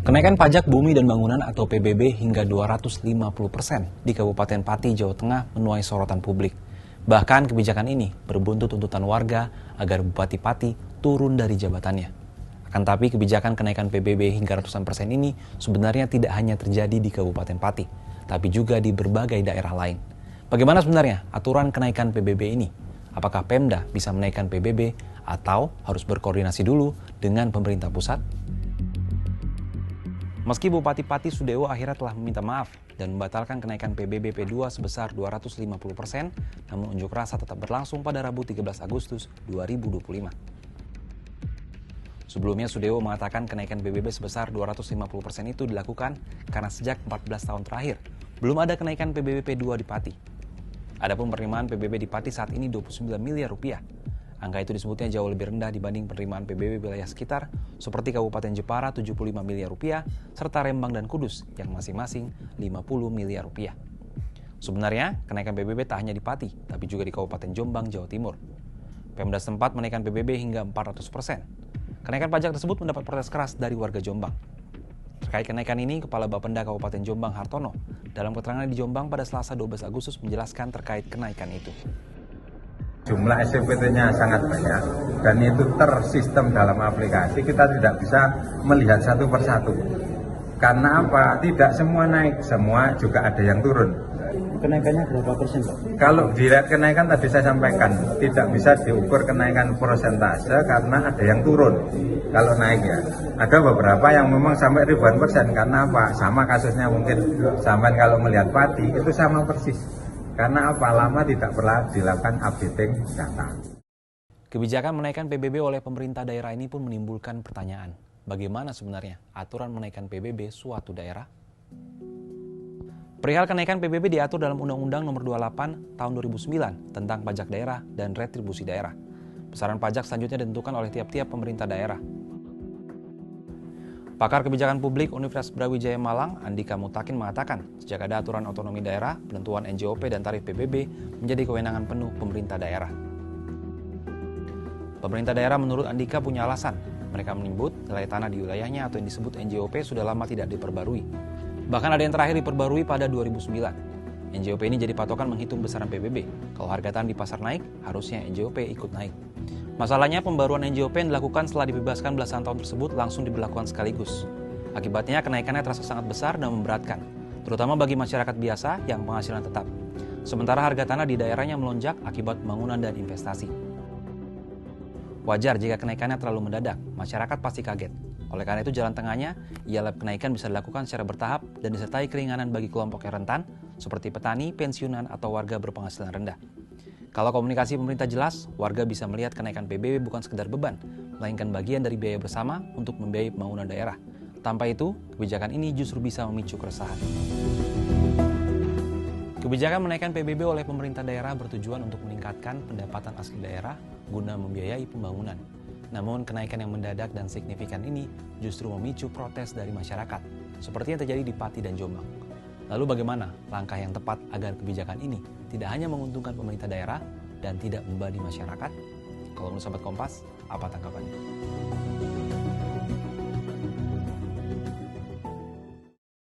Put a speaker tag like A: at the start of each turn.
A: Kenaikan pajak bumi dan bangunan atau PBB hingga 250% di Kabupaten Pati, Jawa Tengah menuai sorotan publik. Bahkan kebijakan ini berbuntut tuntutan warga agar Bupati Pati turun dari jabatannya. Akan tapi kebijakan kenaikan PBB hingga ratusan persen ini sebenarnya tidak hanya terjadi di Kabupaten Pati, tapi juga di berbagai daerah lain. Bagaimana sebenarnya aturan kenaikan PBB ini? Apakah Pemda bisa menaikkan PBB atau harus berkoordinasi dulu dengan pemerintah pusat? Meski Bupati Pati Sudewo akhirnya telah meminta maaf dan membatalkan kenaikan PBB P2 sebesar 250%, namun unjuk rasa tetap berlangsung pada Rabu 13 Agustus 2025. Sebelumnya Sudewo mengatakan kenaikan PBB sebesar 250% itu dilakukan karena sejak 14 tahun terakhir belum ada kenaikan PBB P2 di Pati. Adapun penerimaan PBB di Pati saat ini 29 miliar rupiah. Angka itu disebutnya jauh lebih rendah dibanding penerimaan PBB wilayah sekitar seperti Kabupaten Jepara 75 miliar rupiah serta Rembang dan Kudus yang masing-masing 50 miliar rupiah. Sebenarnya kenaikan PBB tak hanya di Pati tapi juga di Kabupaten Jombang, Jawa Timur. Pemda setempat menaikkan PBB hingga 400%. Kenaikan pajak tersebut mendapat protes keras dari warga Jombang. Terkait kenaikan ini, Kepala Bapenda Kabupaten Jombang Hartono dalam keterangan di Jombang pada Selasa 12 Agustus menjelaskan terkait kenaikan itu.
B: Jumlah SPT-nya sangat banyak dan itu tersistem dalam aplikasi, kita tidak bisa melihat satu persatu. Karena apa? Tidak semua naik, semua juga ada yang turun.
C: Kenaikannya berapa persen, Pak?
B: Kalau dilihat kenaikan tadi saya sampaikan, tidak bisa diukur kenaikan persentase karena ada yang turun. Kalau naik ya, ada beberapa yang memang sampai ribuan persen. Karena apa? Sama kasusnya mungkin sampai kalau melihat Pati itu sama persis. Karena apa? Lama tidak pernah dilakukan updating data.
A: Kebijakan menaikkan PBB oleh pemerintah daerah ini pun menimbulkan pertanyaan. Bagaimana sebenarnya aturan menaikkan PBB suatu daerah? Perihal kenaikan PBB diatur dalam Undang-Undang Nomor 28 Tahun 2009 tentang pajak daerah dan retribusi daerah. Besaran pajak selanjutnya ditentukan oleh tiap-tiap pemerintah daerah. Pakar Kebijakan Publik Universitas Brawijaya Malang, Andika Mutakin mengatakan, sejak ada aturan otonomi daerah, penentuan NJOP dan tarif PBB menjadi kewenangan penuh pemerintah daerah. Pemerintah daerah menurut Andika punya alasan. Mereka menyebut nilai tanah di wilayahnya atau yang disebut NJOP sudah lama tidak diperbarui. Bahkan ada yang terakhir diperbarui pada 2009. NJOP ini jadi patokan menghitung besaran PBB. Kalau harga tanah di pasar naik, harusnya NJOP ikut naik. Masalahnya pembaruan NJOP yang dilakukan setelah dibebaskan belasan tahun tersebut langsung diberlakukan sekaligus. Akibatnya kenaikannya terasa sangat besar dan memberatkan, terutama bagi masyarakat biasa yang penghasilan tetap. Sementara harga tanah di daerahnya melonjak akibat pembangunan dan investasi. Wajar jika kenaikannya terlalu mendadak, masyarakat pasti kaget. Oleh karena itu jalan tengahnya, ialah kenaikan bisa dilakukan secara bertahap dan disertai keringanan bagi kelompok yang rentan, seperti petani, pensiunan, atau warga berpenghasilan rendah. Kalau komunikasi pemerintah jelas, warga bisa melihat kenaikan PBB bukan sekedar beban, melainkan bagian dari biaya bersama untuk membiayai pembangunan daerah. Tanpa itu, kebijakan ini justru bisa memicu keresahan. Kebijakan menaikkan PBB oleh pemerintah daerah bertujuan untuk meningkatkan pendapatan asli daerah guna membiayai pembangunan. Namun, kenaikan yang mendadak dan signifikan ini justru memicu protes dari masyarakat, seperti yang terjadi di Pati dan Jombang. Lalu bagaimana langkah yang tepat agar kebijakan ini tidak hanya menguntungkan pemerintah daerah dan tidak membebani masyarakat? Kalau menurut Sobat Kompas, apa tanggapannya?